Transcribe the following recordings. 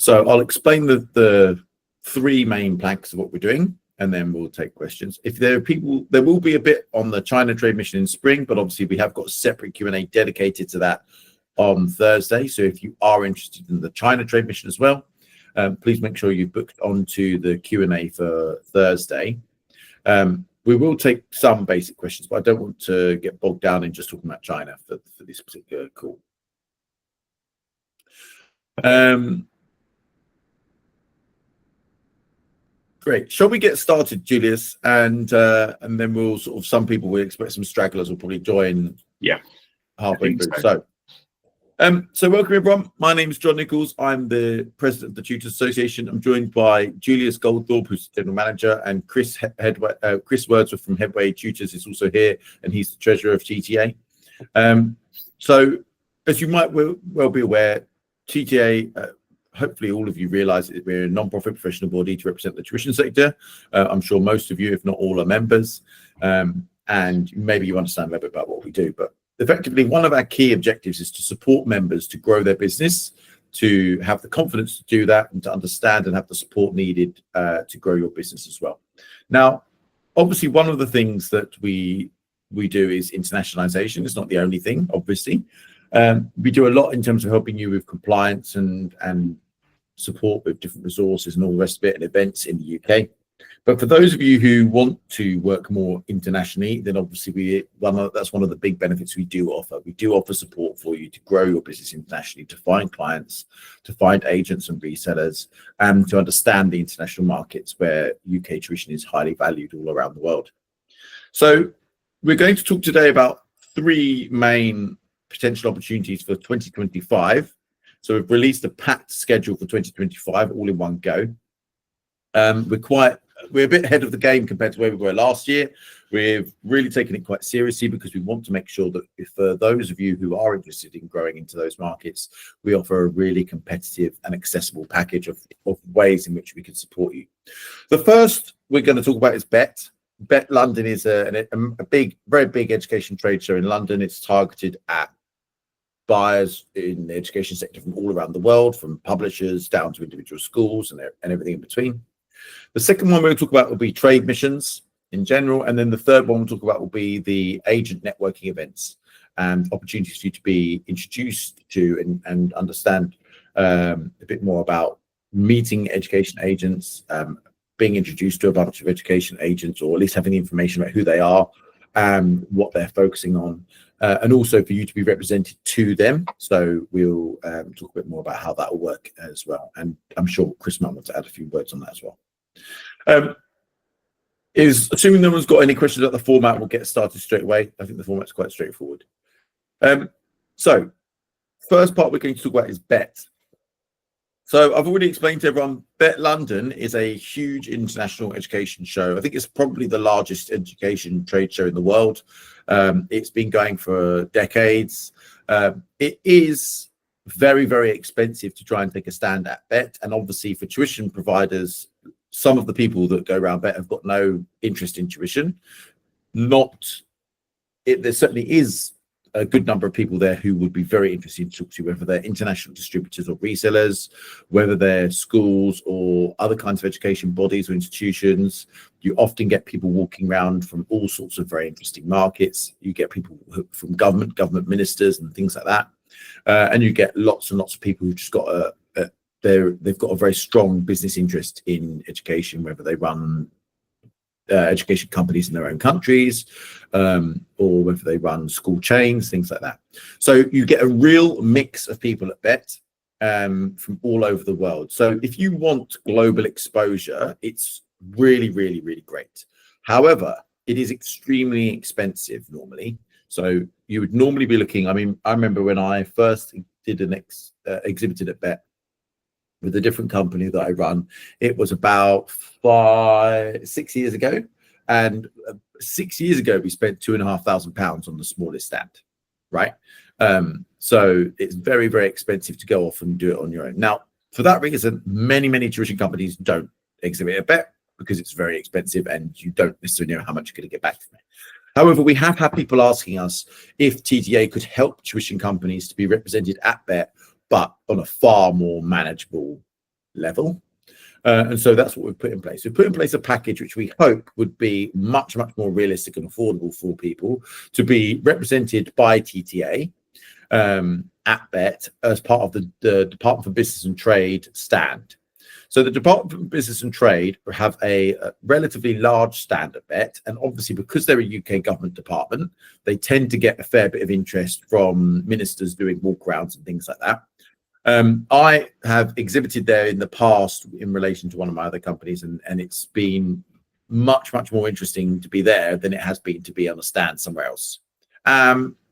So I'll explain the three main planks of what we're doing, and then we'll take questions. If there are people, there will be a bit on the China trade mission in spring, but obviously we have got a separate Q&A dedicated to that on Thursday. So if you are interested in the China trade mission as well, please make sure you've booked onto the Q&A for Thursday. We will take some basic questions, but I don't want to get bogged down in just talking about China for this particular call. Great. Shall we get started, Julius? And then we'll sort of, some people, we expect some stragglers will probably join. Yeah. Halfway through. So welcome everyone. My name is John Nichols. I'm the president of the Tutors Association. I'm joined by Julius Goldthorpe, who's the general manager, and Chris Wordsworth from Headway Tutors is also here, and he's the treasurer of TTA. So as you might well be aware, TTA, hopefully all of you realise that we're a non-profit professional body to represent the tuition sector. I'm sure most of you, if not all, are members, and maybe you understand a little bit about what we do. But effectively, one of our key objectives is to support members to grow their business, to have the confidence to do that, and to understand and have the support needed to grow your business as well. Now, obviously, one of the things that we do is internationalisation. It's not the only thing, obviously. We do a lot in terms of helping you with compliance and support with different resources and all the rest of it, and events in the UK. But for those of you who want to work more internationally, then obviously that's one of the big benefits we do offer. We do offer support for you to grow your business internationally, to find clients, to find agents and resellers, and to understand the international markets where UK tuition is highly valued all around the world. So we're going to talk today about three main potential opportunities for 2025. So we've released a packed schedule for 2025 all in one go. We're a bit ahead of the game compared to where we were last year. We've really taken it quite seriously because we want to make sure that if for those of you who are interested in growing into those markets, we offer a really competitive and accessible package of ways in which we can support you. The first we're going to talk about is BET. BET London is a very big education trade show in London. It's targeted at buyers in the education sector from all around the world, from publishers down to individual schools and everything in between. The second one we're going to talk about will be trade missions in general. And then the third one we'll talk about will be the agent networking events and opportunities for you to be introduced to and understand a bit more about meeting education agents, being introduced to a bunch of education agents, or at least having information about who they are and what they're focusing on. And also for you to be represented to them. So we'll talk a bit more about how that will work as well. And I'm sure Chris might want to add a few words on that as well. Assuming no one's got any questions about the format, we'll get started straight away. I think the format's quite straightforward. So first part we're going to talk about is BET. So I've already explained to everyone, BET London is a huge international education show. I think it's probably the largest education trade show in the world. It's been going for decades. It is very, very expensive to try and take a stand at BET. And obviously for tuition providers, some of the people that go around BET have got no interest in tuition. There certainly is a good number of people there who would be very interested to talk to, whether they're international distributors or resellers, whether they're schools or other kinds of education bodies or institutions. You often get people walking around from all sorts of very interesting markets. You get people from government ministers and things like that. And you get lots and lots of people who've just got they've got a very strong business interest in education, whether they run education companies in their own countries, or whether they run school chains, things like that. So you get a real mix of people at BET from all over the world. So if you want global exposure, it's really, really, really great. However, it is extremely expensive normally. So you would normally be looking, I mean, I remember when I first did exhibited at BET with a different company that I run, it was about 6 years ago. And 6 years ago, we spent £2,500 on the smallest stand, right? So it's very, very expensive to go off and do it on your own. Now, for that reason, many, many tuition companies don't exhibit at BET because it's very expensive and you don't necessarily know how much you're going to get back from it. However, we have had people asking us if TTA could help tuition companies to be represented at BET, but on a far more manageable level. And so that's what we've put in place. We've put in place a package which we hope would be much, much more realistic and affordable for people to be represented by TTA at BET as part of the Department for Business and Trade stand. So the Department for Business and Trade have a relatively large stand at BET, and obviously because they're a UK government department, they tend to get a fair bit of interest from ministers doing walkarounds and things like that. I have exhibited there in the past in relation to one of my other companies, and it's been much, much more interesting to be there than it has been to be on a stand somewhere else.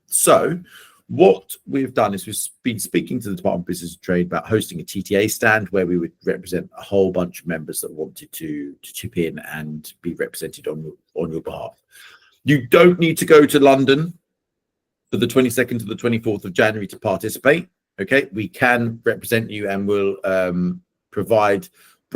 So what we've done is we've been speaking to the Department of Business and Trade about hosting a TTA stand where we would represent a whole bunch of members that wanted to chip in and be represented on your behalf. You don't need to go to London for the 22nd to the 24th of January to participate. Okay, we can represent you and we'll provide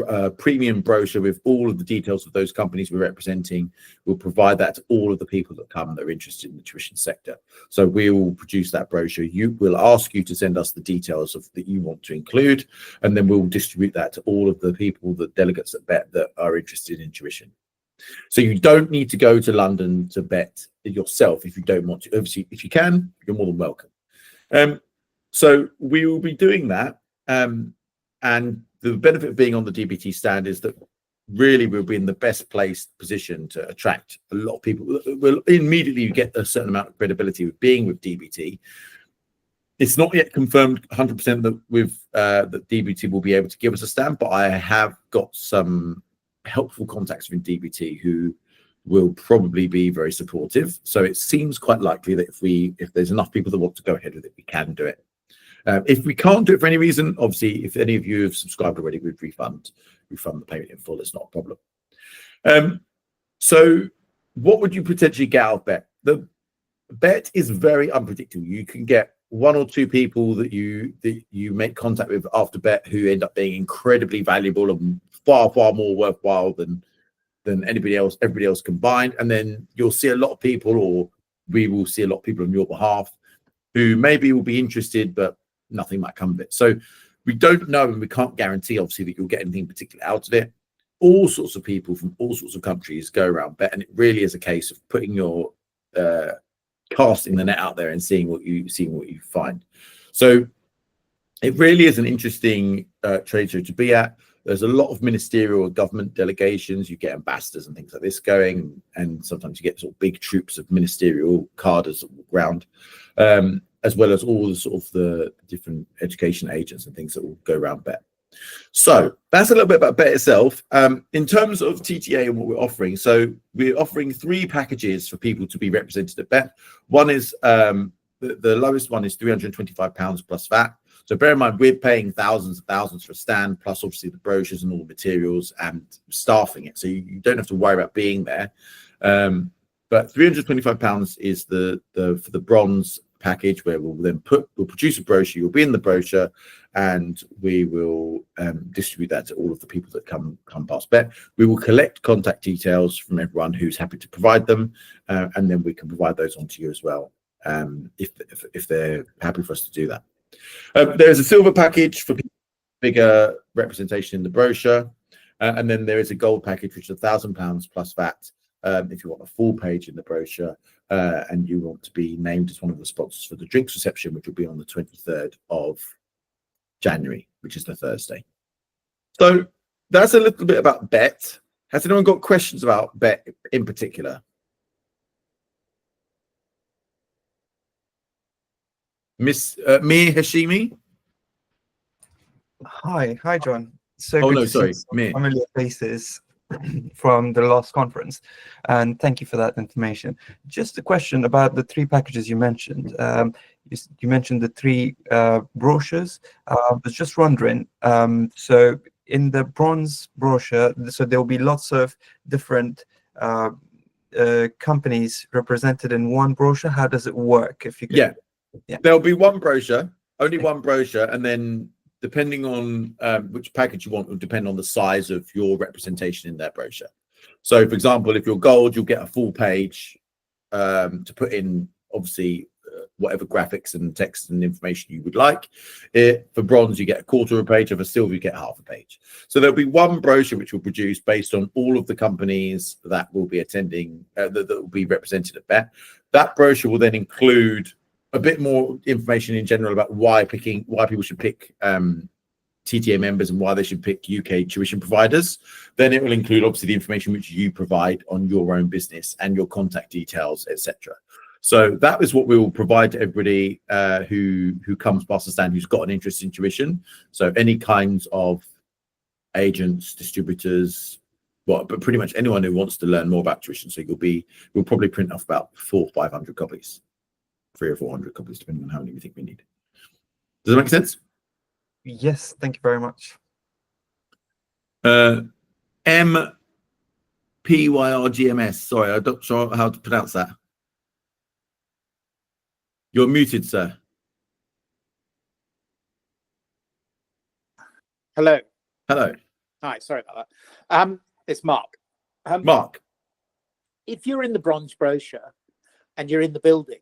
a premium brochure with all of the details of those companies we're representing. We'll provide that to all of the people that come that are interested in the tuition sector. So we will produce that brochure. We'll ask you to send us the details that you want to include, and then we'll distribute that to all of the people, the delegates at BET that are interested in tuition. So you don't need to go to London to BET yourself if you don't want to. Obviously, if you can, you're more than welcome. So we will be doing that. And the benefit of being on the DBT stand is that really we'll be in the best placed position to attract a lot of people. Well, immediately you get a certain amount of credibility with being with DBT. It's not yet confirmed 100% that DBT will be able to give us a stand, but I have got some helpful contacts with DBT who will probably be very supportive. So it seems quite likely that if there's enough people that want to go ahead with it, we can do it. If we can't do it for any reason, obviously, if any of you have subscribed already, we'd refund the payment in full. It's not a problem. So what would you potentially get out of BET? The BET is very unpredictable. You can get one or two people that you make contact with after BET who end up being incredibly valuable and far, far more worthwhile than everybody else combined. And then you'll see a lot of people, or we will see a lot of people on your behalf who maybe will be interested, but nothing might come of it. So we don't know, and we can't guarantee obviously that you'll get anything particular out of it. All sorts of people from all sorts of countries go around BET, and it really is a case of putting your casting the net out there and seeing what you find. So it really is an interesting trade show to be at. There's a lot of ministerial government delegations. You get ambassadors and things like this going, and sometimes you get sort of big troops of ministerial cadres that walk around, as well as all the sort of the different education agents and things that will go around BET. So that's a little bit about BET itself. In terms of TTA and what we're offering, so we're offering 3 packages for people to be represented at BET. One is the lowest one is £325 plus VAT. So bear in mind, we're paying thousands and thousands for a stand, plus obviously the brochures and all the materials and staffing it. So you don't have to worry about being there. But £325 is for the bronze package, where we'll produce a brochure. You'll be in the brochure, and we will distribute that to all of the people that come past BET. We will collect contact details from everyone who's happy to provide them, and then we can provide those on to you as well, if they're happy for us to do that. There's a silver package for bigger representation in the brochure, and then there is a gold package, which is £1,000 plus VAT, if you want a full page in the brochure, and you want to be named as one of the sponsors for the drinks reception, which will be on the 23rd of January, which is the Thursday. So that's a little bit about BET. Has anyone got questions about BET in particular? Miss Mir Hashimi? Hi, John. So oh good no, to sorry, see Mir. familiar faces from the last conference, and thank you for that information. Just a question about the 3 packages you mentioned. You mentioned the 3 brochures. I was just wondering, so in the bronze brochure, so there will be lots of different companies represented in one brochure. How does it work? If you could... Yeah, there'll be one brochure, only one brochure, and then depending on which package you want will depend on the size of your representation in that brochure. So for example, if you're gold, you'll get a full page to put in, obviously, whatever graphics and text and information you would like. For bronze, you get a quarter of a page. For silver, you get half a page. So there'll be one brochure which will produce based on all of the companies that will be attending, that will be represented at BET. That brochure will then include a bit more information in general about why people should pick TTA members and why they should pick UK tuition providers. Then it will include obviously the information which you provide on your own business and your contact details, etc. So that is what we will provide to everybody who comes past the stand who's got an interest in tuition. So any kinds of agents, distributors, but pretty much anyone who wants to learn more about tuition. So we'll probably print off about 400 or 500 copies, 300 or 400 copies, depending on how many we think we need. Does that make sense? Yes, thank you very much. MPYRGMS. Sorry, I'm not sure how to pronounce that. You're muted, sir. Hello. Hello. Hi, sorry about that. It's Mark. Mark. If you're in the bronze brochure and you're in the building,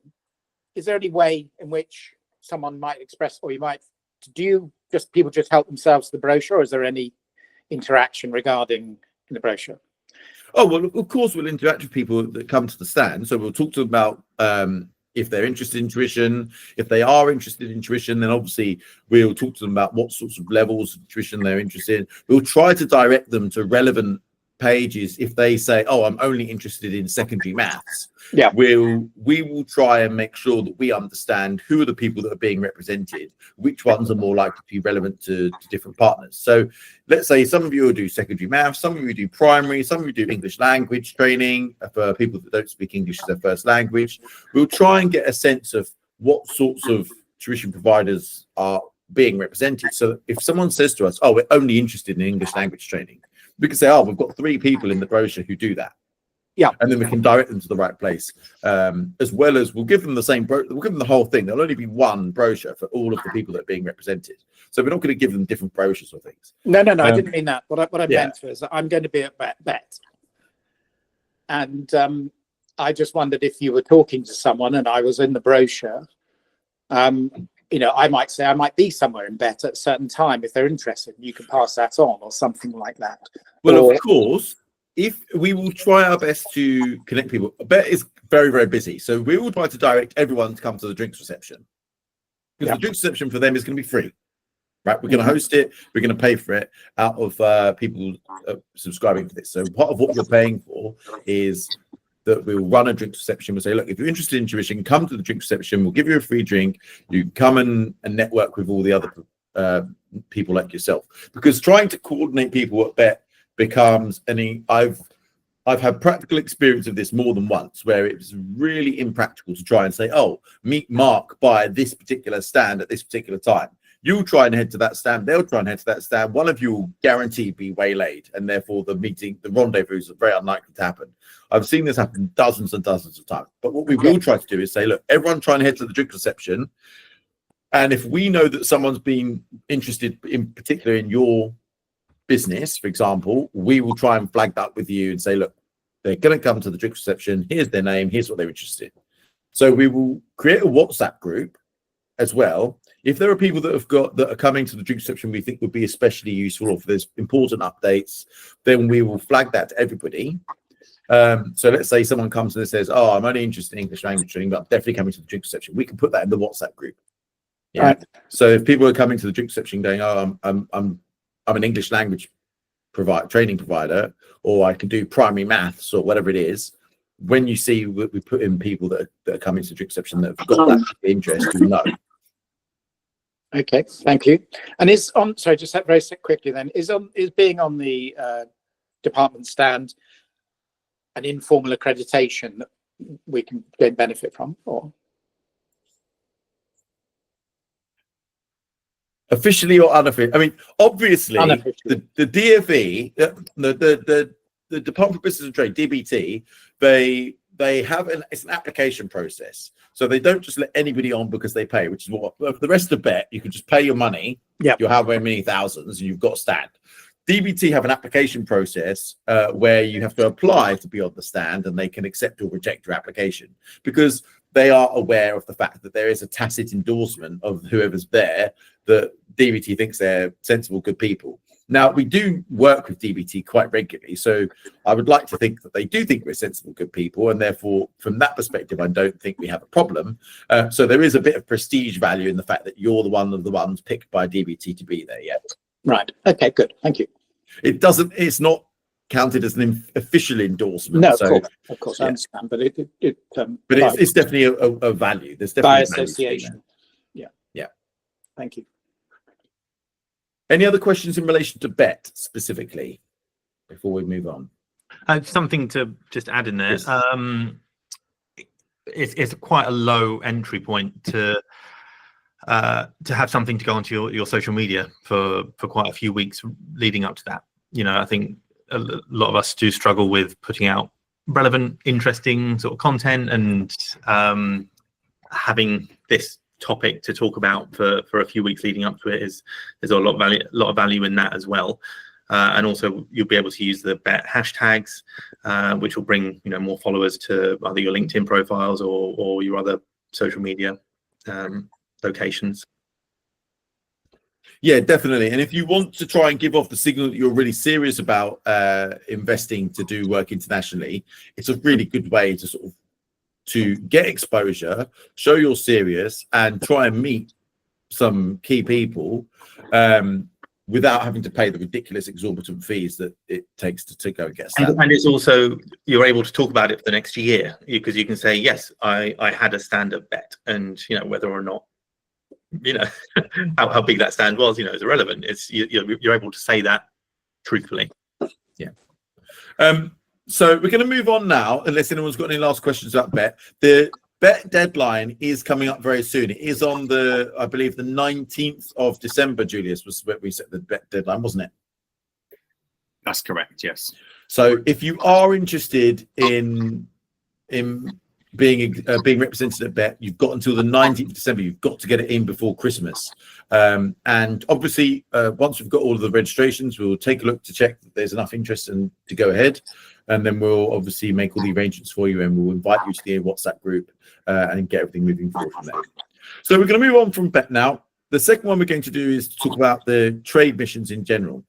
is there any way in which someone might express, or people just help themselves to the brochure, or is there any interaction regarding the brochure? Oh, well, of course, we'll interact with people that come to the stand. So we'll talk to them about if they're interested in tuition. If they are interested in tuition, then obviously we'll talk to them about what sorts of levels of tuition they're interested in. We'll try to direct them to relevant pages. If they say, oh, I'm only interested in secondary maths, we will try and make sure that we understand who are the people that are being represented, which ones are more likely to be relevant to different partners. So let's say some of you will do secondary maths, some of you do primary, some of you do English language training for people that don't speak English as their first language. We'll try and get a sense of what sorts of tuition providers are being represented. So if someone says to us, oh, we're only interested in English language training, we can say, oh, we've got 3 people in the brochure who do that. Yeah. And then we can direct them to the right place. As well as we'll give them the same we'll give them the whole thing. There'll only be one brochure for all of the people that are being represented. So we're not going to give them different brochures or things. No, I didn't mean that. What I meant was that I'm going to be at BET. And I just wondered if you were talking to someone and I was in the brochure, I might say I might be somewhere in BET at a certain time if they're interested. You can pass that on or something like that. Well, of course, if we will try our best to connect people. BET is very, very busy. So we will try to direct everyone to come to the drinks reception. Because the drinks reception for them is going to be free. Right? We're going to host it. We're going to pay for it out of people subscribing to this. So part of what you're paying for is that we'll run a drink reception. We'll say, look, if you're interested in tuition, come to the drink reception. We'll give you a free drink. You come and network with all the other people like yourself. Because trying to coordinate people at BET becomes I've had practical experience of this more than once, where it was really impractical to try and say, oh, meet Mark by this particular stand at this particular time. You'll try and head to that stand. They'll try and head to that stand. One of you will guaranteed be waylaid, and therefore the rendezvous is very unlikely to happen. I've seen this happen dozens and dozens of times. But what we will try to do is say, look, everyone try and head to the drink reception. And if we know that someone's been interested in particular in your business, for example, we will try and flag that with you and say, look, they're going to come to the drink reception. Here's their name. Here's what they're interested in. So we will create a WhatsApp group as well. If there are people that are coming to the drink reception we think would be especially useful, or if there's important updates, then we will flag that to everybody. So let's say someone comes and says, oh, I'm only interested in English language training, but I'm definitely coming to the drink reception. We can put that in the WhatsApp group. Yeah. Right. So if people are coming to the drink reception going, oh, I'm an English language training provider, or I can do primary maths or whatever it is, when you see we put in people that are coming to the drink reception that have got that interest, you know. Okay, thank you. And sorry, just very quickly then, is being on the department stand an informal accreditation that we can gain benefit from, or officially or unofficially? I mean, obviously, the DFE, the Department for Business and Trade, DBT, they have it's an application process. So they don't just let anybody on because they pay, which is what for the rest of BET, you can just pay your money. Yeah. You'll have many thousands and you've got a stand. DBT have an application process where you have to apply to be on the stand, and they can accept or reject your application. Because they are aware of the fact that there is a tacit endorsement of whoever's there that DBT thinks they're sensible, good people. Now, we do work with DBT quite regularly, so I would like to think that they do think we're sensible, good people, and therefore, from that perspective, I don't think we have a problem. So there is a bit of prestige value in the fact that you're one of the ones picked by DBT to be there. Yeah. Right. Okay. Good. Thank you. It's not counted as an official endorsement. No, so, of course, yeah. I understand, but it's definitely a value. There's definitely by a value association. Yeah. Thank you. Any other questions in relation to BET specifically before we move on? Something to just add in there. Yes. It's quite a low entry point to have something to go onto your social media for quite a few weeks leading up to that. I think a lot of us do struggle with putting out relevant, interesting sort of content, and having this topic to talk about for a few weeks leading up to it is a lot of value in that as well. And also you'll be able to use the BET hashtags, which will bring more followers to either your LinkedIn profiles or your other social media locations. Yeah, definitely. And if you want to try and give off the signal that you're really serious about investing to do work internationally, it's a really good way to get exposure, show you're serious, and try and meet some key people without having to pay the ridiculous exorbitant fees that it takes to go and get started. And it's also, you're able to talk about it for the next year, because you can say, yes, I had a stand-up bet, and whether or not how big that stand was, is irrelevant. It's you're able to say that truthfully. Yeah. So we're going to move on now, unless anyone's got any last questions about BET. The BET deadline is coming up very soon. It is on I believe the 19th of December, Julius, was where we set the BET deadline, wasn't it? That's correct, yes. So if you are interested in being represented at BET, you've got until the 19th of December. You've got to get it in before Christmas. And obviously, once we've got all of the registrations, we'll take a look to check that there's enough interest to go ahead. And then we'll obviously make all the arrangements for you, and we'll invite you to the WhatsApp group and get everything moving forward from there. So we're going to move on from BET now. The second one we're going to do is to talk about the trade missions in general.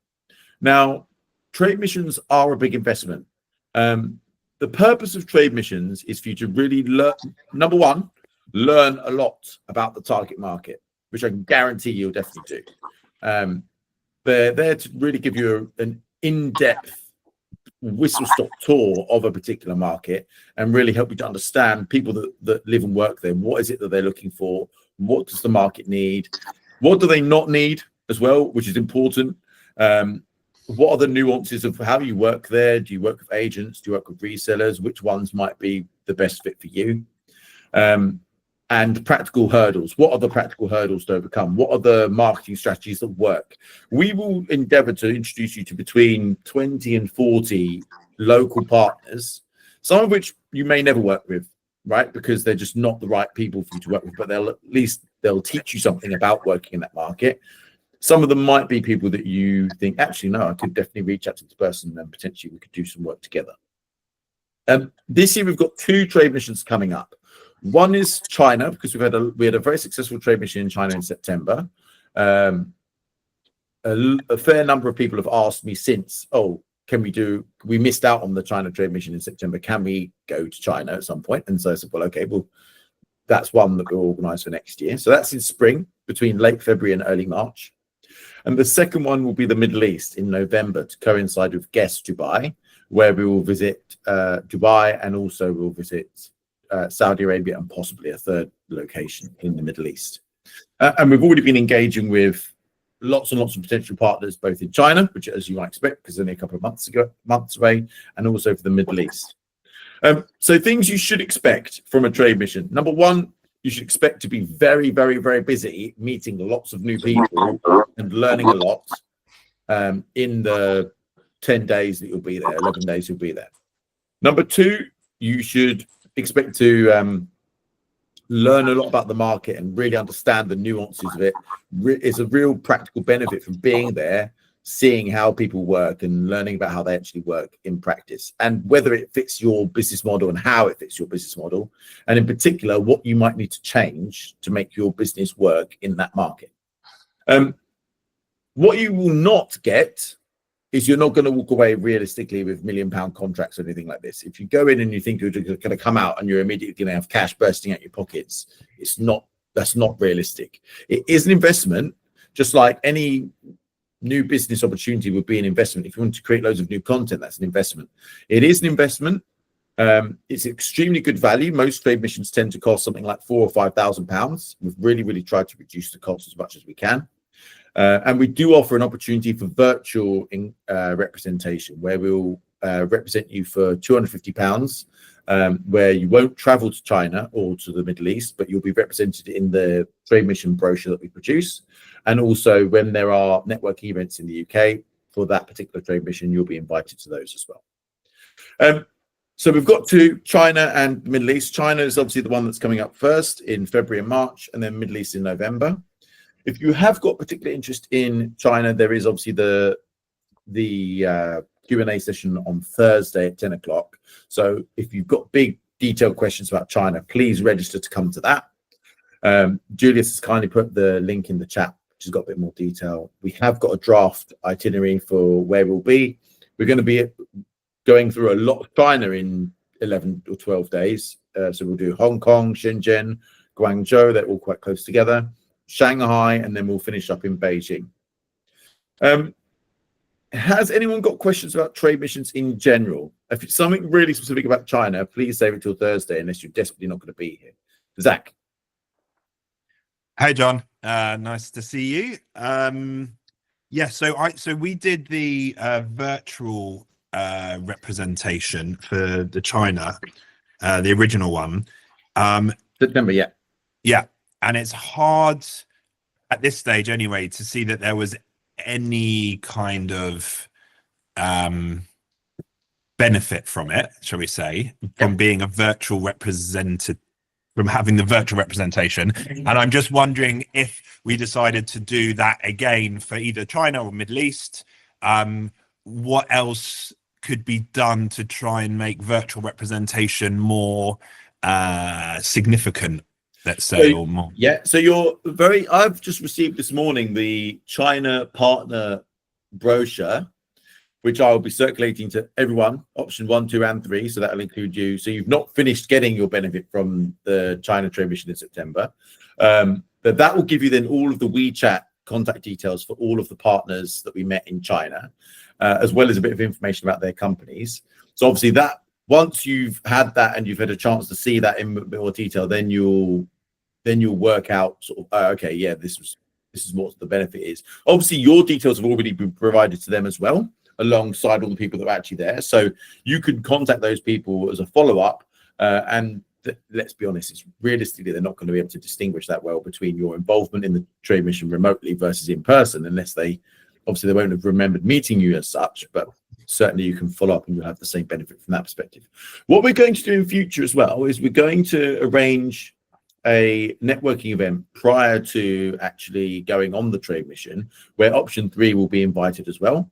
Now, trade missions are a big investment. The purpose of trade missions is for you to really learn, number one, learn a lot about the target market, which I can guarantee you'll definitely do. They're there to really give you an in-depth whistle-stop tour of a particular market and really help you to understand people that live and work there. What is it that they're looking for? What does the market need? What do they not need as well, which is important? What are the nuances of how you work there? Do you work with agents? Do you work with resellers? Which ones might be the best fit for you? And practical hurdles. What are the practical hurdles to overcome? What are the marketing strategies that work? We will endeavor to introduce you to between 20 and 40 local partners, some of which you may never work with, right? Because they're just not the right people for you to work with, but they'll teach you something about working in that market. Some of them might be people that you think, actually, no, I could definitely reach out to this person and potentially we could do some work together. This year, we've got 2 trade missions coming up. One is China, because we had a very successful trade mission in China in September. A fair number of people have asked me since, we missed out on the China trade mission in September. Can we go to China at some point? And so I said, well, okay, that's one that we'll organize for next year. So that's in spring, between late February and early March. And the second one will be the Middle East in November, to coincide with Guest Dubai, where we will visit Dubai, and also we'll visit Saudi Arabia, and possibly a third location in the Middle East. And we've already been engaging with lots and lots of potential partners, both in China, which, as you might expect, because only a couple of months away, and also for the Middle East. So things you should expect from a trade mission. Number one, you should expect to be very, very, very busy meeting lots of new people and learning a lot in the 10 days that you'll be there, 11 days you'll be there. Number two, you should expect to learn a lot about the market and really understand the nuances of it. It's a real practical benefit from being there seeing how people work and learning about how they actually work in practice, and whether it fits your business model and how it fits your business model, and in particular what you might need to change to make your business work in that market. What you will not get is you're not going to walk away realistically with £1 million contracts or anything like this. If you go in and you think you're going to come out and you're immediately going to have cash bursting out your pockets, that's not realistic. It is an investment, just like any new business opportunity would be an investment. If you want to create loads of new content, that's an investment. It is an investment. It's extremely good value. Most trade missions tend to cost something like £4,000 or £5,000. We've really tried to reduce the cost as much as we can. And we do offer an opportunity for virtual representation, where we'll represent you for £250, where you won't travel to China or to the Middle East, but you'll be represented in the trade mission brochure that we produce. And also when there are networking events in the UK for that particular trade mission, you'll be invited to those as well. So we've got to China and the Middle East. China is obviously the one that's coming up first in February and March, and then Middle East in November. If you have got particular interest in China, there is obviously the Q&A session on Thursday at 10 o'clock. So if you've got big detailed questions about China, please register to come to that. Julius has kindly put the link in the chat, which has got a bit more detail. We have got a draft itinerary for where we'll be. We're going to be going through a lot of China in 11 or 12 days. So we'll do Hong Kong, Shenzhen, Guangzhou. They're all quite close together. Shanghai, and then we'll finish up in Beijing. Has anyone got questions about trade missions in general? If it's something really specific about China, please save it till Thursday, unless you're desperately not going to be here. Zach. Hey, John. Nice to see you. Yeah, so we did the virtual representation for the China, the original one. September, yeah. Yeah. And it's hard at this stage anyway to see that there was any kind of benefit from it, shall we say, from being a virtual represented, from having the virtual representation. And I'm just wondering if we decided to do that again for either China or Middle East, what else could be done to try and make virtual representation more significant? Let's say, or more. Yeah, so I've just received this morning the China partner brochure, which I will be circulating to everyone, option 1, 2, and 3. So that'll include you. So you've not finished getting your benefit from the China trade mission in September. But that will give you then all of the WeChat contact details for all of the partners that we met in China, as well as a bit of information about their companies. So obviously that, once you've had that and you've had a chance to see that in a bit more detail, then you'll work out sort of, okay, yeah, this is what the benefit is. Obviously, your details have already been provided to them as well, alongside all the people that are actually there. So you can contact those people as a follow-up. And let's be honest, it's realistically, they're not going to be able to distinguish that well between your involvement in the trade mission remotely versus in person, unless they won't have remembered meeting you as such, but certainly you can follow up and you'll have the same benefit from that perspective. What we're going to do in future as well is we're going to arrange a networking event prior to actually going on the trade mission, where option 3 will be invited as well.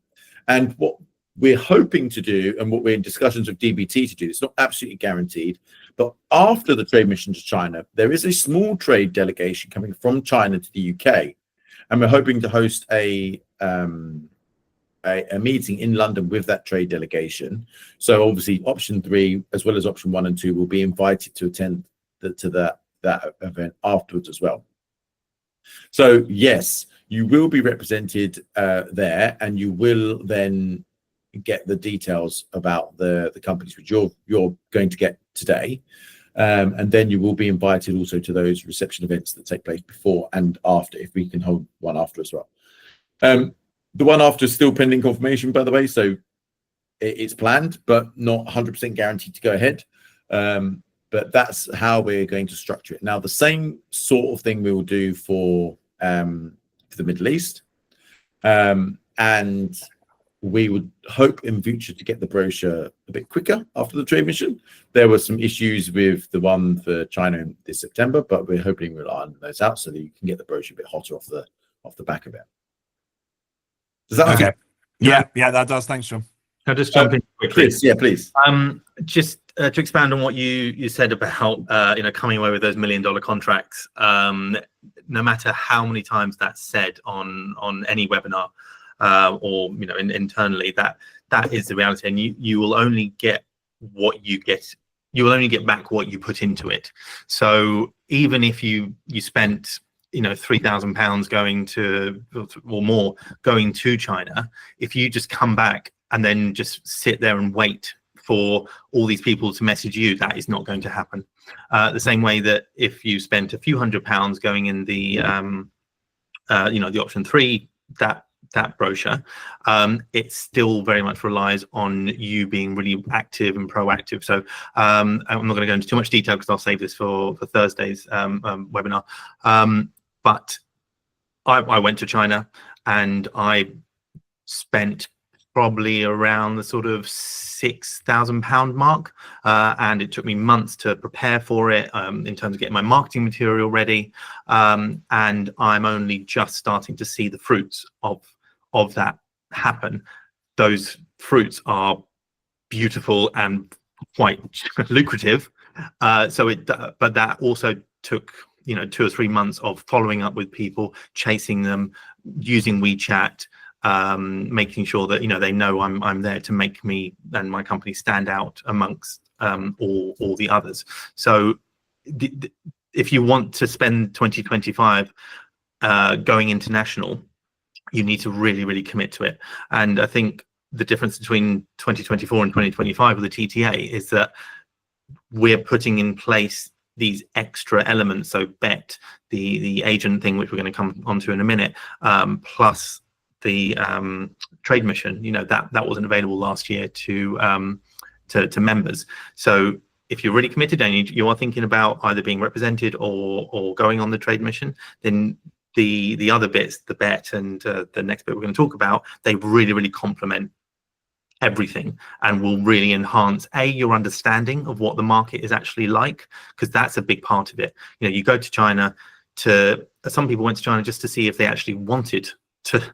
And what we're hoping to do, and what we're in discussions with DBT to do, it's not absolutely guaranteed, but after the trade mission to China, there is a small trade delegation coming from China to the UK, and we're hoping to host a meeting in London with that trade delegation. So obviously option 3 as well as option 1 and 2 will be invited to attend to that event afterwards as well. So yes, you will be represented there, and you will then get the details about the companies which you're going to get today, and then you will be invited also to those reception events that take place before and after, if we can hold one after as well. The one after is still pending confirmation, by the way, so it's planned but not 100% guaranteed to go ahead. But that's how we're going to structure it. Now, the same sort of thing we will do for the Middle East. And we would hope in future to get the brochure a bit quicker after the trade mission. There were some issues with the one for China this September, but we're hoping we'll iron those out so that you can get the brochure a bit hotter off the back of it. Does that Okay. Yeah, that does. Thanks, John. I'll just jump in quickly. Chris, yeah, please. Just to expand on what you said about coming away with those $1 million contracts. No matter how many times that's said on any webinar or internally, that is the reality, and you will only get what you get. You will only get back what you put into it. So even if you spent £3,000 going to or more going to China, if you just come back and then just sit there and wait for all these people to message you, that is not going to happen. The same way that if you spent a few £100s going in the the option 3, that brochure, it still very much relies on you being really active and proactive. So I'm not going to go into too much detail because I'll save this for Thursday's webinar. But I went to China and I spent probably around the sort of £6,000 mark, and it took me months to prepare for it in terms of getting my marketing material ready, and I'm only just starting to see the fruits of that happen. Those fruits are beautiful and quite lucrative, but that also took 2 or 3 months of following up with people, chasing them, using WeChat, making sure that they know I'm there to make me and my company stand out amongst all the others. So if you want to spend 2025 going international, you need to really commit to it. And I think the difference between 2024 and 2025 with the TTA is that we're putting in place these extra elements. So BET, the agent thing, which we're going to come onto in a minute, plus the trade mission, that wasn't available last year to members. So if you're really committed and you are thinking about either being represented or going on the trade mission, then the other bits, the BET and the next bit we're going to talk about, they really complement everything and will really enhance your understanding of what the market is actually like, because that's a big part of it. You go to China some people went to China just to see if they actually wanted to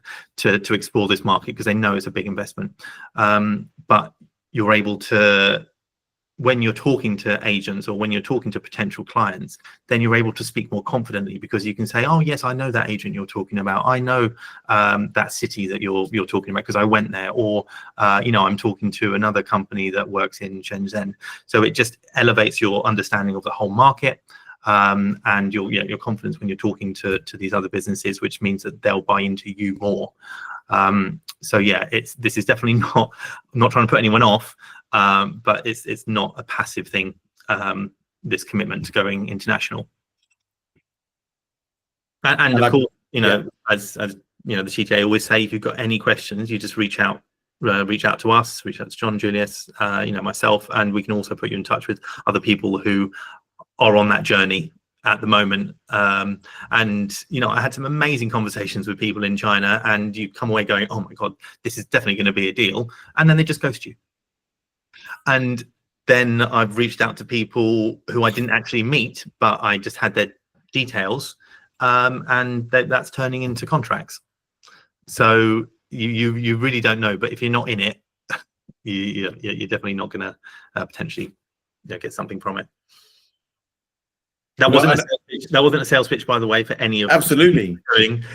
explore this market, because they know it's a big investment, but you're able to, when you're talking to agents or when you're talking to potential clients, then you're able to speak more confidently, because you can say, oh yes, I know that agent you're talking about, I know that city that you're talking about because I went there, or I'm talking to another company that works in Shenzhen. So it just elevates your understanding of the whole market, and your confidence when you're talking to these other businesses, which means that they'll buy into you more. So yeah, this is definitely not, I'm not trying to put anyone off, but it's not a passive thing, this commitment to going international. And of course, as the CTA always say, if you've got any questions, you just reach out to us, reach out to John, Julius, myself, and we can also put you in touch with other people who are on that journey at the moment. And I had some amazing conversations with people in China, and you come away going, oh my God, this is definitely going to be a deal. And then they just ghost you. And then I've reached out to people who I didn't actually meet, but I just had their details, and that's turning into contracts. So you really don't know, but if you're not in it, you're definitely not going to potentially get something from it. That wasn't a sales pitch, by the way, for any of absolutely.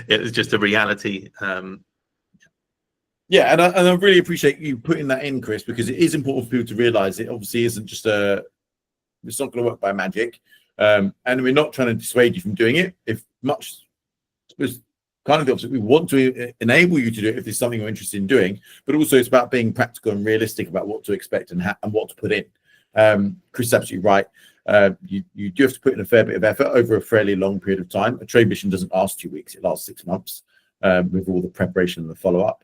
It was just a reality. Yeah, and I really appreciate you putting that in, Chris, because it is important for people to realise it obviously isn't just it's not going to work by magic, and we're not trying to dissuade you from doing it. If much was kind of the opposite, we want to enable you to do it if there's something you're interested in doing, but also it's about being practical and realistic about what to expect and what to put in. Chris is absolutely right. You do have to put in a fair bit of effort over a fairly long period of time. A trade mission doesn't last 2 weeks; it lasts 6 months with all the preparation and the follow-up.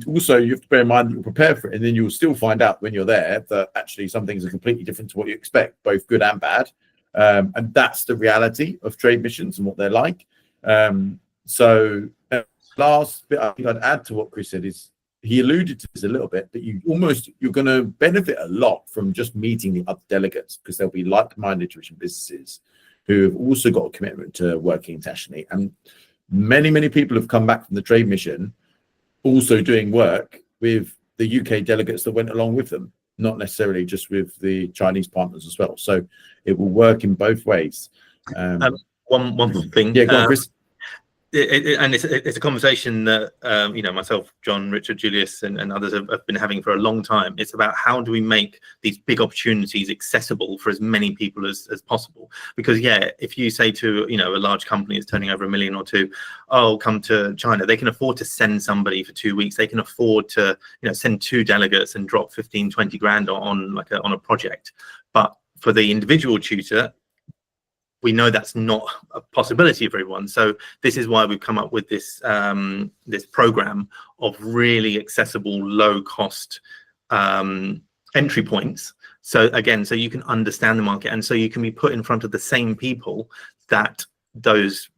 Also, you have to bear in mind that you'll prepare for it, and then you'll still find out when you're there that actually some things are completely different to what you expect, both good and bad. And that's the reality of trade missions and what they're like. So last bit I think I'd add to what Chris said is, he alluded to this a little bit, but you're going to benefit a lot from just meeting the other delegates, because there'll be like-minded tuition businesses who have also got a commitment to working internationally. And many people have come back from the trade mission also doing work with the UK delegates that went along with them, not necessarily just with the Chinese partners as well. So it will work in both ways. One more thing. Yeah, go on, Chris. It's a conversation that myself, John, Richard, Julius, and others have been having for a long time. It's about how do we make these big opportunities accessible for as many people as possible. Because if you say to a large company that's turning over $1 million or $2 million, oh, come to China, they can afford to send somebody for 2 weeks. They can afford to send 2 delegates and drop 15-20 grand on a project. But for the individual tutor, we know that's not a possibility for everyone. So this is why we've come up with this this program of really accessible, low cost entry points. So again, so you can understand the market, and so you can be put in front of the same people that those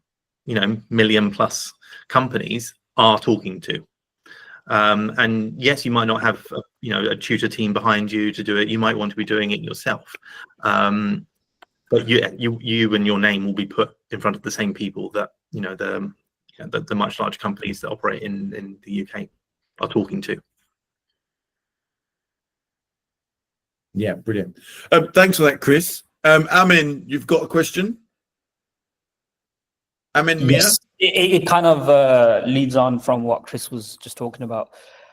million plus companies are talking to. And yes, you might not have a tutor team behind you to do it. You might want to be doing it yourself. But you and your name will be put in front of the same people that the much larger companies that operate in the UK are talking to. Yeah, brilliant. Thanks for that, Chris. Amin, you've got a question? Amin, yes, it kind of leads on from what Chris was just talking about.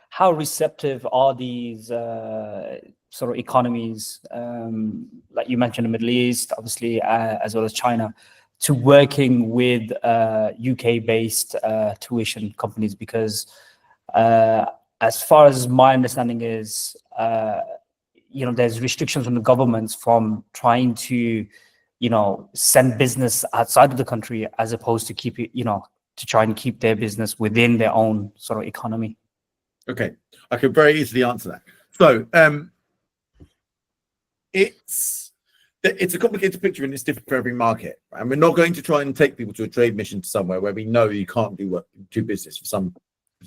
How receptive are these sort of economies, like you mentioned, the Middle East, obviously, as well as China, to working with UK-based tuition companies? Because as far as my understanding is, there's restrictions from the governments from trying to, send business outside of the country, as opposed to keep it, to try and keep their business within their own sort of economy. Okay, I can very easily answer that. So it's a complicated picture, and it's different for every market. And we're not going to try and take people to a trade mission to somewhere where we know you can't do business for some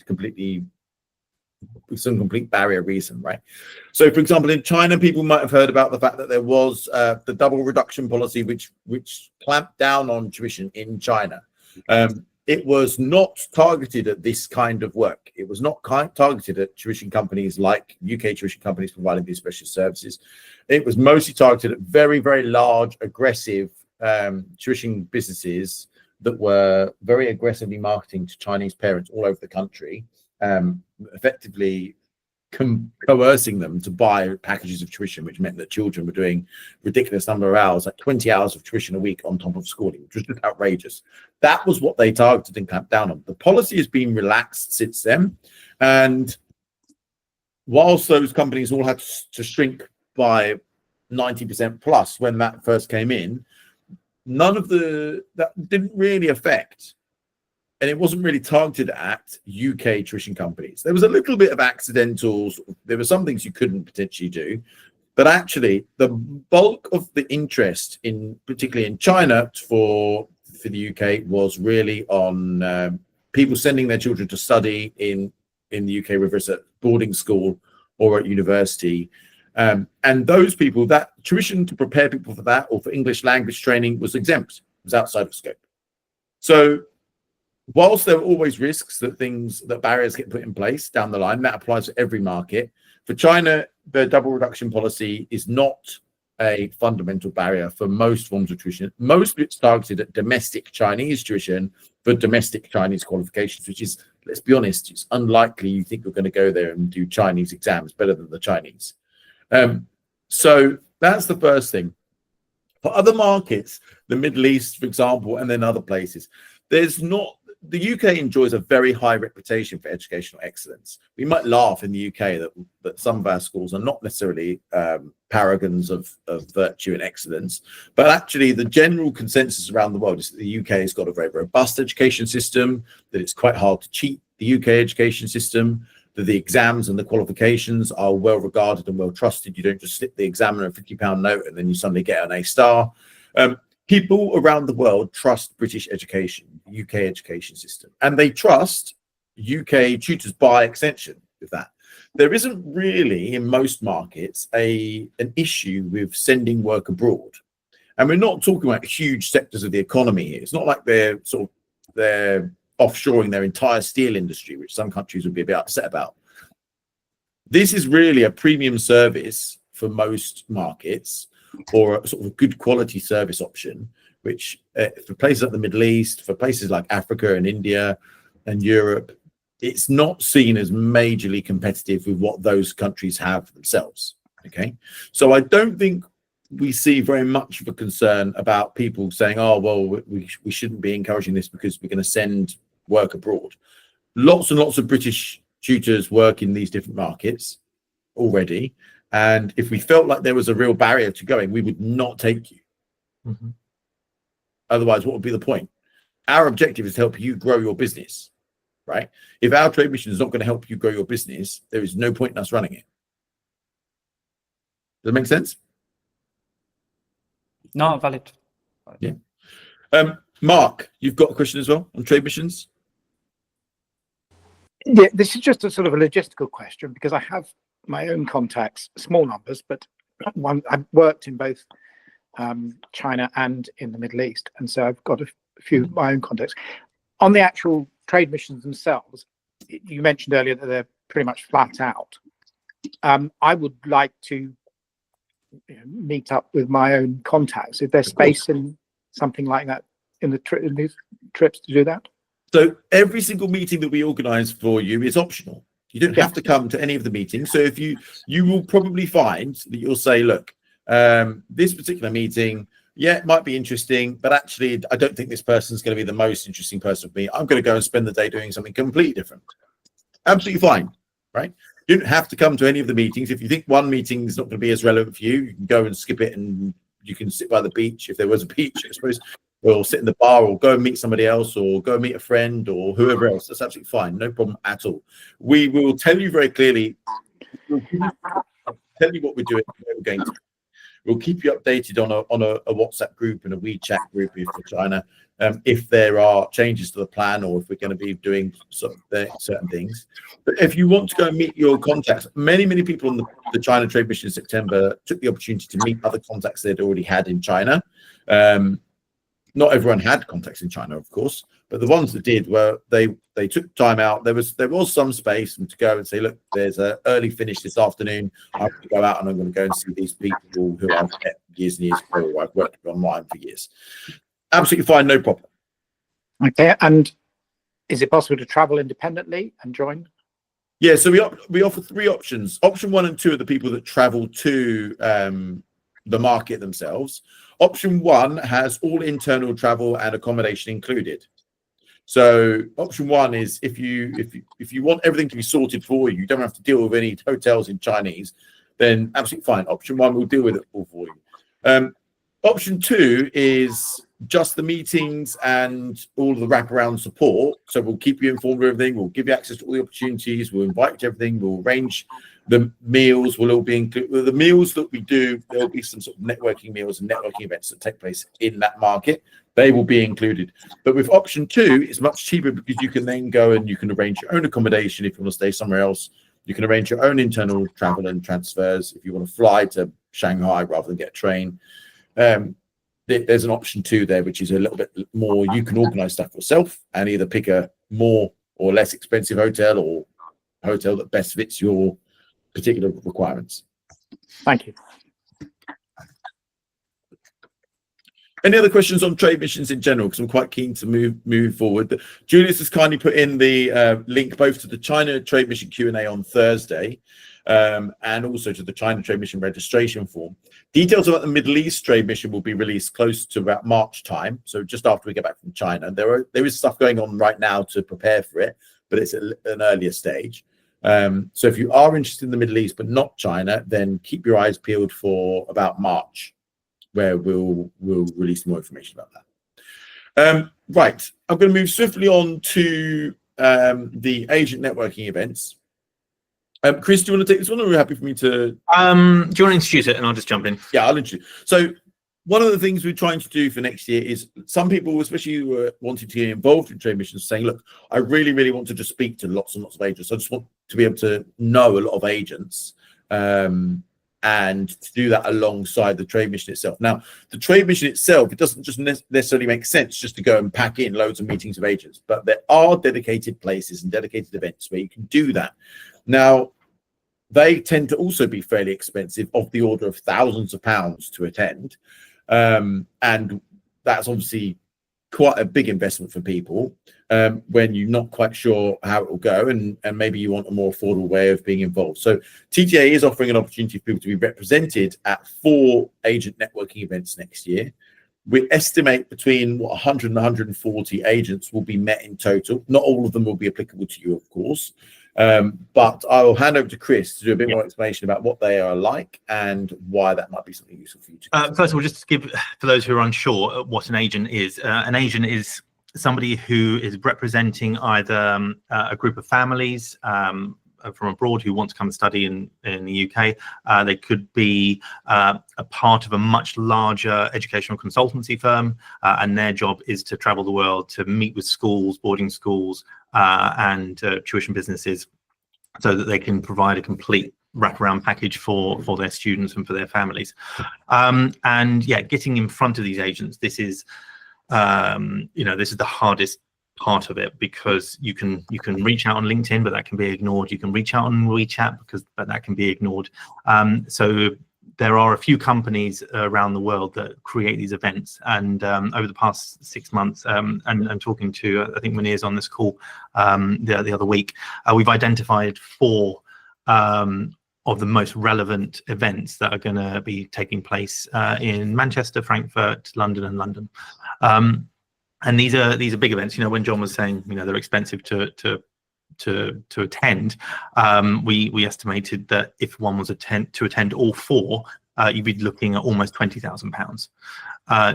complete barrier reason, right? So, for example, in China, people might have heard about the fact that there was the double reduction policy, which clamped down on tuition in China. It was not targeted at this kind of work. It was not targeted at tuition companies like UK tuition companies providing these special services. It was mostly targeted at very, very large, aggressive tuition businesses that were very aggressively marketing to Chinese parents all over the country, effectively coercing them to buy packages of tuition, which meant that children were doing ridiculous number of hours, like 20 hours of tuition a week on top of schooling, which was just outrageous. That was what they targeted and clamped down on. The policy has been relaxed since then, and whilst those companies all had to shrink by 90% plus when that first came in, that didn't really affect, and it wasn't really targeted at UK tuition companies. There was a little bit of accidentals. There were some things you couldn't potentially do, but actually the bulk of the interest particularly in China for the UK was really on people sending their children to study in the UK, whether it's at boarding school or at university. And those people, that tuition to prepare people for that or for English language training was exempt, was outside of scope. So whilst there are always risks that barriers get put in place down the line, that applies to every market. For China, the double reduction policy is not a fundamental barrier for most forms of tuition. Most of it's targeted at domestic Chinese tuition for domestic Chinese qualifications, which is, let's be honest, it's unlikely you think you're going to go there and do Chinese exams better than the Chinese. So that's the first thing. For other markets, the Middle East, for example, and then other places, the UK enjoys a very high reputation for educational excellence. We might laugh in the UK that some of our schools are not necessarily paragons of virtue and excellence, but actually the general consensus around the world is that the UK has got a very robust education system, that it's quite hard to cheat the UK education system, that the exams and the qualifications are well regarded and well trusted. You don't just slip the examiner a £50 note and then you suddenly get an A star. People around the world trust British education, the UK education system, and they trust UK tutors by extension with that. There isn't really, in most markets, an issue with sending work abroad. And we're not talking about huge sectors of the economy here. It's not like they're offshoring their entire steel industry, which some countries would be a bit upset about. This is really a premium service for most markets, or a sort of a good quality service option, which for places like the Middle East, for places like Africa and India and Europe, it's not seen as majorly competitive with what those countries have themselves. Okay, so I don't think we see very much of a concern about people saying, oh, well, we shouldn't be encouraging this because we're going to send work abroad. Lots and lots of British tutors work in these different markets already. And if we felt like there was a real barrier to going, we would not take you. Mhm. Otherwise, what would be the point? Our objective is to help you grow your business, right? If our trade mission is not going to help you grow your business, there is no point in us running it. Does that make sense? No, valid. Yeah. Mark, you've got a question as well on trade missions? Yeah, this is just a sort of a logistical question, because I have my own contacts, small numbers, but I've worked in both China and in the Middle East, and so I've got a few of my own contacts. On the actual trade missions themselves, you mentioned earlier that they're pretty much flat out. I would like to meet up with my own contacts. Is there space in something like that in these trips to do that? So every single meeting that we organize for you is optional. You don't have to come to any of the meetings. So if you will probably find that you'll say, look, this particular meeting, yeah, it might be interesting, but actually I don't think this person's going to be the most interesting person for me. I'm going to go and spend the day doing something completely different. Absolutely fine, right? You don't have to come to any of the meetings. If you think one meeting is not going to be as relevant for you, you can go and skip it, and you can sit by the beach, if there was a beach, I suppose, or sit in the bar, or go and meet somebody else, or go and meet a friend, or whoever else. That's absolutely fine. No problem at all. We will tell you very clearly, tell you what we're doing, where we're going to. We'll keep you updated on a WhatsApp group and a WeChat group for China, if there are changes to the plan, or if we're going to be doing certain things. But if you want to go and meet your contacts, many people on the China Trade Mission in September took the opportunity to meet other contacts they'd already had in China. Not everyone had contacts in China, of course, but the ones that did were they took time out. There was some space to go and say, look, there's an early finish this afternoon. I'm going to go out and I'm going to go and see these people who I've met years and years ago, or I've worked with online for years. Absolutely fine, no problem. Okay, and is it possible to travel independently and join? Yeah, so we offer three options. Option 1 and 2 are the people that travel to the market themselves. Option 1 has all internal travel and accommodation included. So option 1 is if you want everything to be sorted for you, you don't have to deal with any hotels in Chinese, then absolutely fine. Option 1 will deal with it all for you. Option 2 is just the meetings and all of the wraparound support. So we'll keep you informed of everything. We'll give you access to all the opportunities. We'll invite you to everything. We'll arrange the meals. Will all be included. The meals that we do, there'll be some sort of networking meals and networking events that take place in that market. They will be included. But with option 2, it's much cheaper, because you can then go and you can arrange your own accommodation if you want to stay somewhere else. You can arrange your own internal travel and transfers if you want to fly to Shanghai rather than get a train. There's an option 2 there, which is a little bit more. You can organize stuff yourself and either pick a more or less expensive hotel, or a hotel that best fits your particular requirements. Thank you. Any other questions on trade missions in general? Because I'm quite keen to move forward. But Julius has kindly put in the link both to the China Trade Mission Q&A on Thursday, and also to the China Trade Mission registration form. Details about the Middle East Trade Mission will be released close to about March time, so just after we get back from China. There is stuff going on right now to prepare for it, but it's at an earlier stage. So if you are interested in the Middle East but not China, then keep your eyes peeled for about March, where we'll release more information about that. Right, I'm going to move swiftly on to the agent networking events. Chris, do you want to take this one, or are you happy for me to? Do you want to introduce it and I'll just jump in? Yeah, I'll introduce. So one of the things we're trying to do for next year is some people, especially who are wanting to get involved in trade missions, saying, look, I really want to just speak to lots and lots of agents. I just want to be able to know a lot of agents. And and to do that alongside the trade mission itself. Now, the trade mission itself, it doesn't just necessarily make sense just to go and pack in loads of meetings of agents, but there are dedicated places and dedicated events where you can do that. Now, they tend to also be fairly expensive, of the order of thousands of pounds to attend. And that's obviously quite a big investment for people when you're not quite sure how it will go, and maybe you want a more affordable way of being involved. So TTA is offering an opportunity for people to be represented at 4 agent networking events next year. We estimate between 100 and 140 agents will be met in total. Not all of them will be applicable to you, of course. But I will hand over to Chris to do a bit more explanation about what they are like and why that might be something useful for you to consider. First of all, just to give, for those who are unsure what an agent is somebody who is representing either a group of families from abroad who want to come and study in the UK. They could be a part of a much larger educational consultancy firm, and their job is to travel the world to meet with schools, boarding schools, and tuition businesses, so that they can provide a complete wraparound package for their students and for their families. And yeah, getting in front of these agents, this is this is the hardest part of it, because you can reach out on LinkedIn, but that can be ignored. You can reach out on WeChat, but that can be ignored. So there are a few companies around the world that create these events, and over the past 6 months, and talking to, I think Munir's on this call the other week, we've identified 4 of the most relevant events that are going to be taking place in Manchester, Frankfurt, London, and London. And these are big events. When John was saying, they're expensive to attend, we estimated that if one was to attend all 4, you'd be looking at almost £20,000.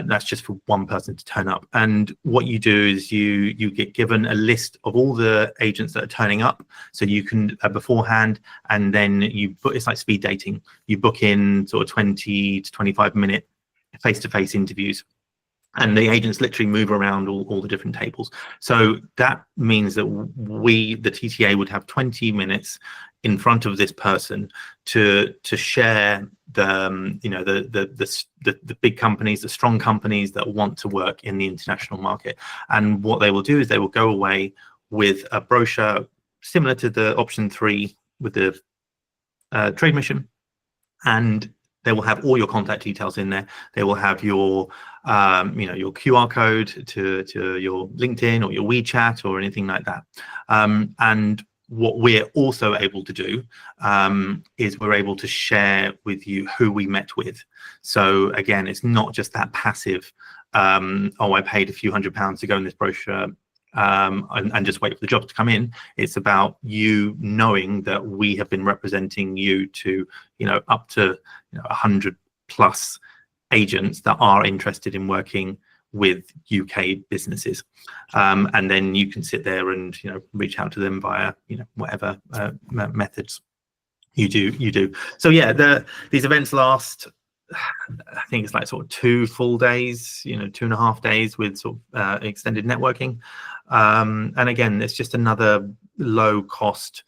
That's just for one person to turn up. And what you do is you get given a list of all the agents that are turning up, so you can beforehand, and then it's like speed dating. You book in sort of 20 to 25-minute face-to-face interviews, and the agents literally move around all the different tables. So that means that the TTA, would have 20 minutes in front of this person to share the big companies, the strong companies that want to work in the international market. And what they will do is they will go away with a brochure similar to the option 3 with the trade mission, and they will have all your contact details in there. They will have your your QR code to your LinkedIn or your WeChat or anything like that. And what we're also able to do is we're able to share with you who we met with. So again, it's not just that passive, I paid a few £100 to go in this brochure and just wait for the job to come in. It's about you knowing that we have been representing you to up to 100 plus agents that are interested in working with UK businesses, and then you can sit there and reach out to them via whatever methods you do. So yeah, these events last, I think it's like sort of 2 full days, 2.5 days with sort of extended networking, and again, it's just another low cost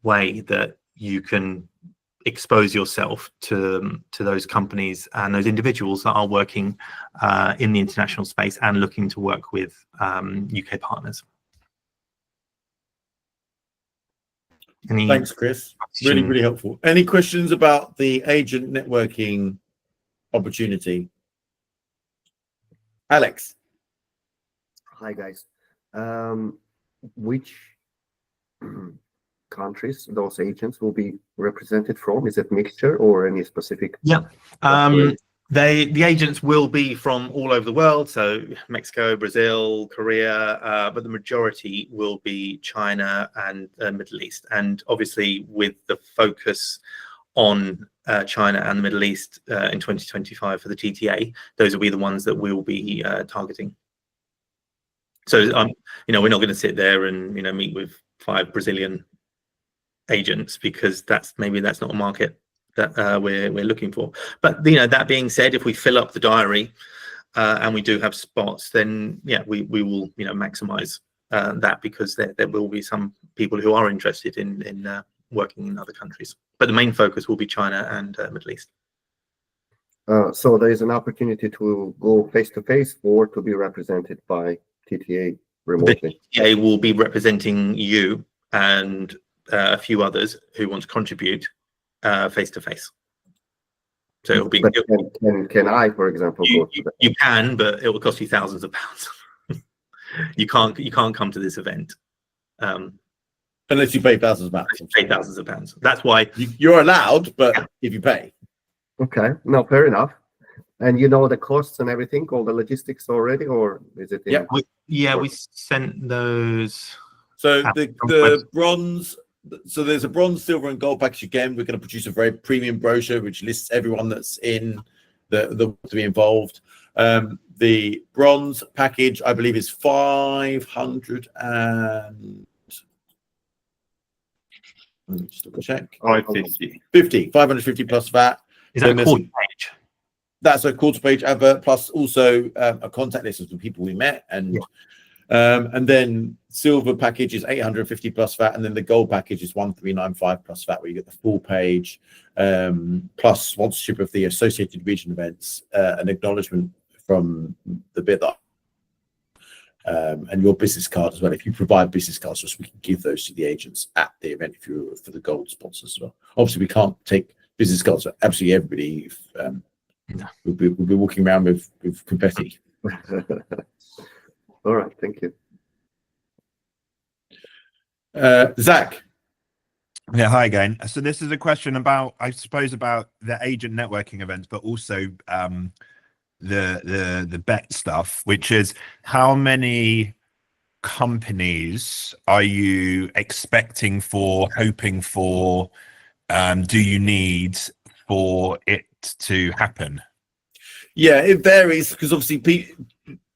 way that you can expose yourself to those companies and those individuals that are working in the international space and looking to work with UK partners. Thanks, Chris. Really helpful. Any questions about the agent networking opportunity? Alex. Hi, guys. Which countries those agents will be represented from? Is it mixture or any specific? The agents will be from all over the world, so Mexico, Brazil, Korea, but the majority will be China and the Middle East. And obviously with the focus on China and the Middle East in 2025 for the TTA, those will be the ones that we will be targeting. So we're not going to sit there and meet with 5 Brazilian agents, because that's not a market that we're looking for. But that being said, if we fill up the diary and we do have spots, then yeah, we will maximize that, because there will be some people who are interested in working in other countries. but the main focus will be China and Middle East. So there is an opportunity to go face to face or to be represented by TTA remotely. The TTA will be representing you and a few others who want to contribute face to face. So it'll be. But can I, for example, go to that? You can, but it will cost you thousands of pounds. You can't come to this event unless you pay thousands of pounds. Pay thousands of pounds. That's why you're allowed, but if you pay. Okay, no, fair enough. And you know the costs and everything, all the logistics already, or is it? We sent those. So the bronze. So there's a bronze, silver, and gold package again. We're going to produce a very premium brochure which lists everyone that's in the to be involved. The bronze package, I believe, is 500 and just double check. 550 plus VAT. Is that a quarter page? That's a quarter page advert plus also a contact list of the people we met and then silver package is 850 plus VAT, and then the gold package is 1395 plus VAT, where you get the full page plus sponsorship of the associated region events, an acknowledgement from the bidder, and your business card as well. If you provide business cards, just we can give those to the agents at the event if you're for the gold sponsors as well. Obviously, we can't take business cards for absolutely everybody. We'll be walking around with confetti. All right, thank you. Zach. Yeah, hi again. So this is a question about, I suppose, about the agent networking events, but also the bet stuff, which is how many companies are you expecting for, hoping for, do you need for it to happen? Yeah, it varies because obviously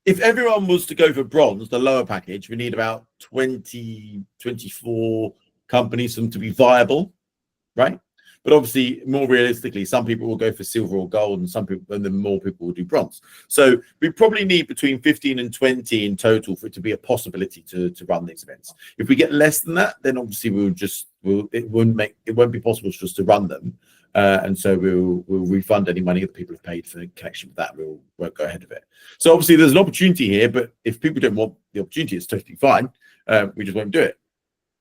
if everyone was to go for bronze, the lower package, we need about 24 companies for them to be viable, right? But obviously, more realistically, some people will go for silver or gold, and then more people will do bronze. So we probably need between 15 and 20 in total for it to be a possibility to run these events. If we get less than that, then obviously it won't be possible for us to run them, and so we'll refund any money that people have paid for the connection with that. We won't go ahead of it. So obviously, there's an opportunity here, but if people don't want the opportunity, it's totally fine. We just won't do it.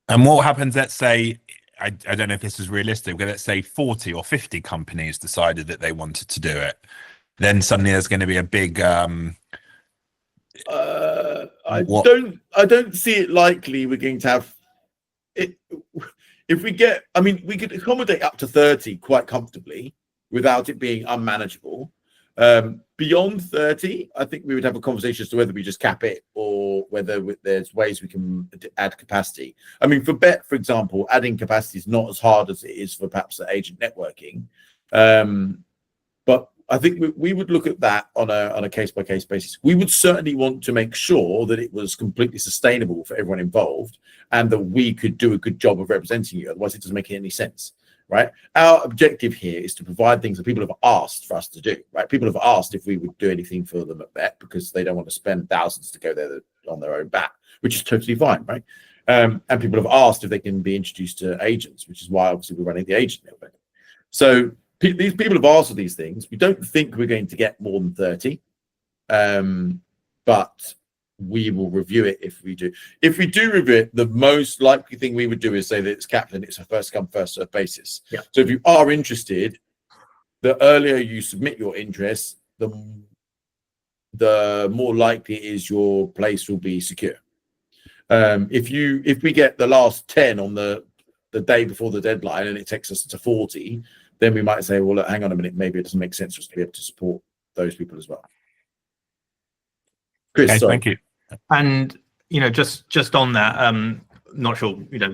And what happens? Let's say, I don't know if this is realistic, but let's say 40 or 50 companies decided that they wanted to do it. Then suddenly there's going to be a big. I don't see it likely we're going to have it. If we get, I mean, we could accommodate up to 30 quite comfortably without it being unmanageable. Beyond 30, I think we would have a conversation as to whether we just cap it or whether there's ways we can add capacity. I mean, for bet, for example, adding capacity is not as hard as it is for perhaps the agent networking. But I think we would look at that on a case-by-case basis. We would certainly want to make sure that it was completely sustainable for everyone involved and that we could do a good job of representing you. Otherwise, it doesn't make any sense. Right. Our objective here is to provide things that people have asked for us to do. Right. People have asked if we would do anything for them at bet because they don't want to spend thousands to go there on their own bat, which is totally fine. Right. And people have asked if they can be introduced to agents, which is why obviously we're running the agent network. So these people have asked for these things. We don't think we're going to get more than 30, but we will review it if we do. If we do review it, the most likely thing we would do is say that it's capped and it's a first come, first served basis. Yeah. So if you are interested, the earlier you submit your interest, the more likely it is your place will be secure. If we get the last 10 on the day before the deadline and it takes us to 40, then we might say, well, look, hang on a minute, maybe it doesn't make sense for us to be able to support those people as well. Chris, okay, sorry. thank you. And just on that, not sure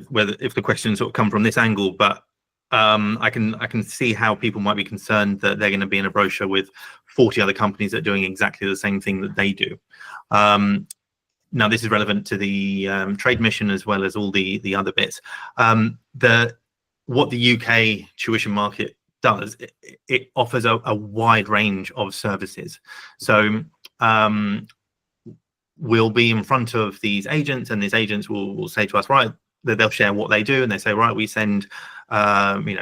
whether if the questions sort of come from this angle, but I can see how people might be concerned that they're going to be in a brochure with 40 other companies that are doing exactly the same thing that they do. Now this is relevant to the trade mission as well as all the other bits. What the UK tuition market does, it offers a wide range of services. So we'll be in front of these agents and these agents will say to us, right, they'll share what they do and they say, right, we send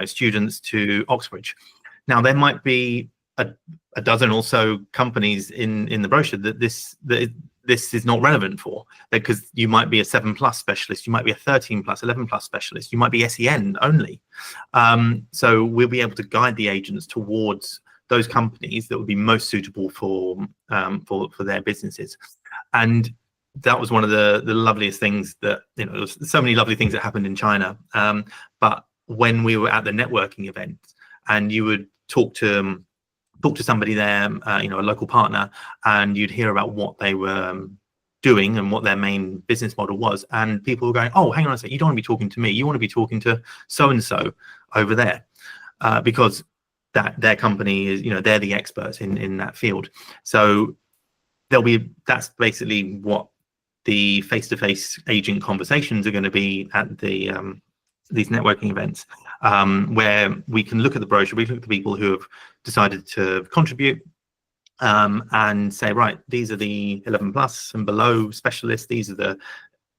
students to Oxbridge. Now there might be a dozen or so companies in the brochure that this is not relevant for, because you might be a 7+ specialist, you might be a 13+, 11+ specialist, you might be SEN only. So we'll be able to guide the agents towards those companies that would be most suitable for their businesses. And that was one of the loveliest things that, there was so many lovely things that happened in China. But when we were at the networking event, and you would talk to somebody there, a local partner, and you'd hear about what they were doing and what their main business model was, and people were going, "Oh, hang on a second, you don't want to be talking to me, you want to be talking to so and so over there," because that their company is, they're the experts in that field. So that's basically what the face-to-face agent conversations are going to be at the these networking events, where we can look at the brochure, we look at the people who have decided to contribute, and say, right, these are the 11+ and below specialists, these are the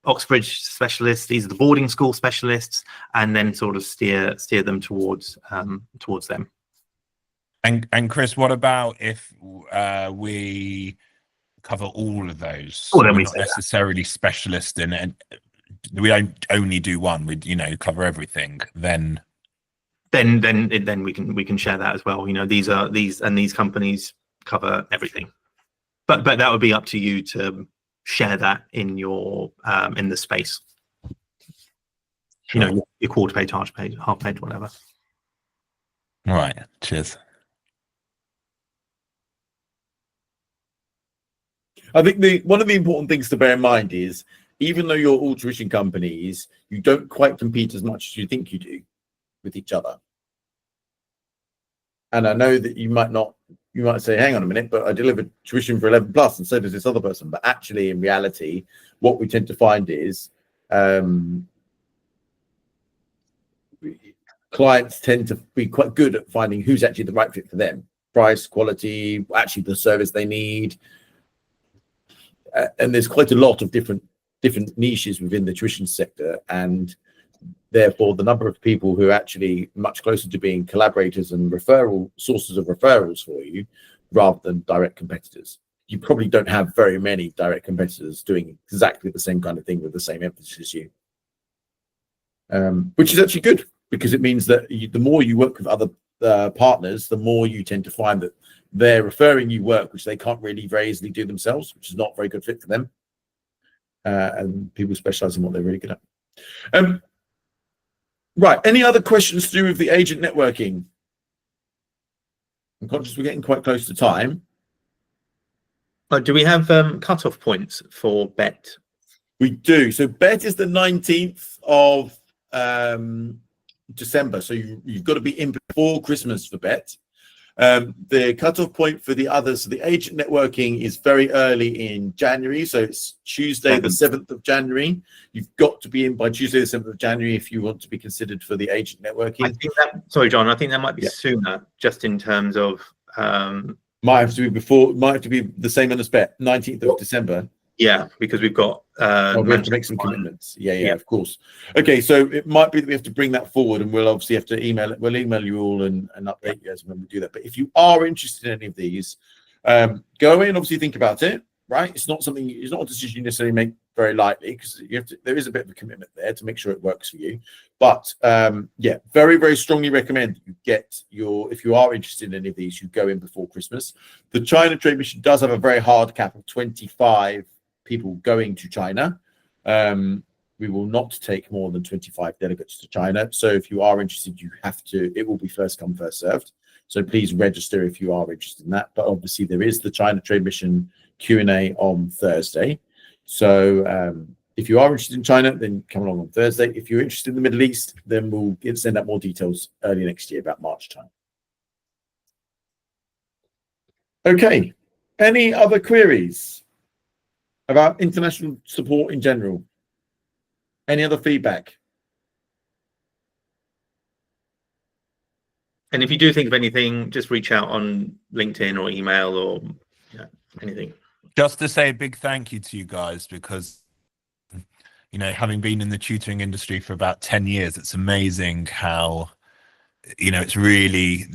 Oxbridge specialists, these are the boarding school specialists, and then sort of steer them towards them. And Chris, what about if we cover all of those? Oh, then we're we not say that. necessarily specialist in it. We don't only do one. We cover everything. Then we can share that as well. These companies cover everything. But that would be up to you to share that in your in the space. Sure. Your quarter page, half page, whatever. All right. Cheers. I think one of the important things to bear in mind is, even though you're all tuition companies, you don't quite compete as much as you think you do with each other. And I know that you might say, hang on a minute, but I delivered tuition for 11+, and so does this other person. But actually, in reality, what we tend to find is clients tend to be quite good at finding who's actually the right fit for them. Price, quality, actually the service they need. And there's quite a lot of different niches within the tuition sector, and therefore the number of people who are actually much closer to being collaborators and sources of referrals for you rather than direct competitors. You probably don't have very many direct competitors doing exactly the same kind of thing with the same emphasis as you, which is actually good, because it means that the more you work with other partners, the more you tend to find that they're referring you work which they can't really very easily do themselves, which is not a very good fit for them. And people specialize in what they're really good at. Right, any other questions to do with the agent networking? I'm conscious we're getting quite close to time. Do we have cut-off points for BET? We do. So BET is the 19th of December. So you've got to be in before Christmas for BET. The cutoff point for the others, so the agent networking is very early in January. So it's Tuesday, the 7th of January. You've got to be in by Tuesday, the 7th of January if you want to be considered for the agent networking. Sorry, John, I think that might be sooner, just in terms of... might have to be the same as BET, 19th of December. Yeah, because we've got... we have to make some commitments. Yeah, of course. Okay, so it might be that we have to bring that forward, and we'll obviously have to email it. We'll email you all and update you as when we do that. But if you are interested in any of these, go away and obviously think about it, right? It's not a decision you necessarily make very lightly, because there is a bit of a commitment there to make sure it works for you. But very, very strongly recommend you if you are interested in any of these, you go in before Christmas. The China Trade Mission does have a very hard cap of 25 people going to China. We will not take more than 25 delegates to China. So if you are interested, it will be first come, first served. So please register if you are interested in that. But obviously there is the China Trade Mission Q&A on Thursday. So if you are interested in China, then come along on Thursday. If you're interested in the Middle East, then we'll send out more details early next year, about March time. Okay. Any other queries about international support in general? Any other feedback? And if you do think of anything, just reach out on LinkedIn or email or anything. Just to say a big thank you to you guys, because you know, having been in the tutoring industry for about 10 years, it's amazing how, you know, it's really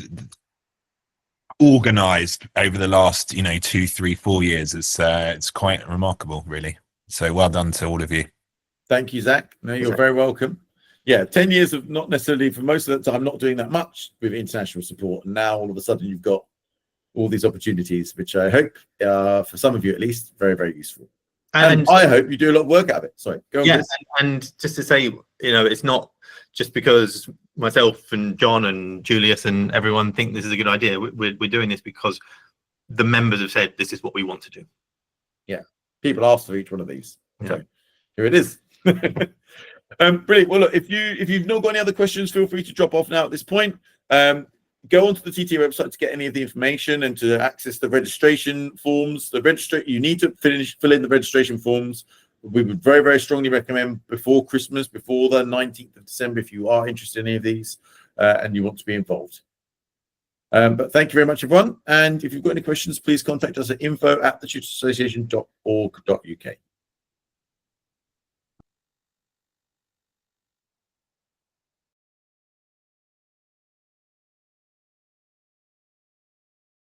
organized over the last, you know, 2, 3, 4 years. It's quite remarkable, really. So well done to all of you. Thank you, Zach. No, you're very welcome. Yeah, 10 years of not necessarily, for most of the time, not doing that much with international support. And now all of a sudden you've got all these opportunities, which I hope, for some of you at least, very, very useful. And I hope you do a lot of work out of it. Sorry, go on. Yeah, and just to say, you know, it's not just because myself and John and Julius and everyone think this is a good idea. We're doing this because the members have said this is what we want to do. Yeah, people asked for each one of these. So here it is. Brilliant. Well, look, if you've not got any other questions, feel free to drop off now at this point. Go onto the TTA website to get any of the information and to access the registration forms. You need to fill in the registration forms. We would very, very strongly recommend before Christmas, before the 19th of December, if you are interested in any of these and you want to be involved. But thank you very much, everyone. And if you've got any questions, please contact us at info@thetutorsassociation.org.uk.